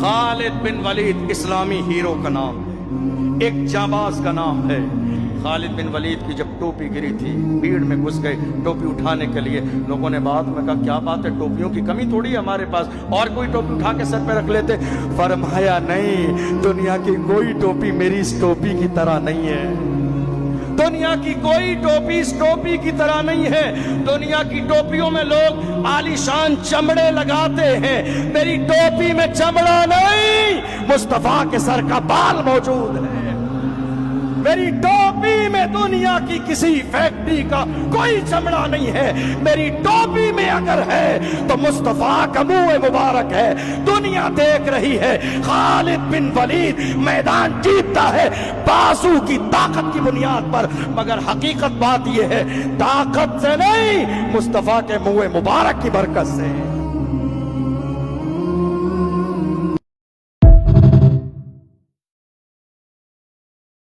खालिद बिन वलीद इस्लामी hero का नाम है, एक जाबाज का नाम है। खालिद बिन वलीद की जब टोपी गिरी थी, भीड़ में घुस गए टोपी उठाने के लिए। लोगों ने बाद में कहा क्या बात है, टोपियों की कमी थोड़ी है हमारे पास, और कोई टोपी उठा के सर पे रख लेते। फरमाया नहीं, दुनिया की कोई टोपी मेरी इस टोपी की तरह नहीं है। दुनिया की कोई टोपी इस टोपी की तरह नहीं है। दुनिया की टोपियों में लोग आलीशान चमड़े लगाते हैं, मेरी टोपी में चमड़ा नहीं, मुस्तफा के सर का बाल मौजूद है। मेरी टोपी में दुनिया की किसी फैक्ट्री का कोई चमड़ा नहीं है। मेरी टोपी में अगर है तो मुस्तफा का मुंह मुबारक है। दुनिया देख रही है, खालिद बिन वलीद मैदान जीतता है बाजू की ताकत की बुनियाद पर, मगर हकीकत बात यह है ताकत से नहीं, मुस्तफा के मुंह मुबारक की बरकत से।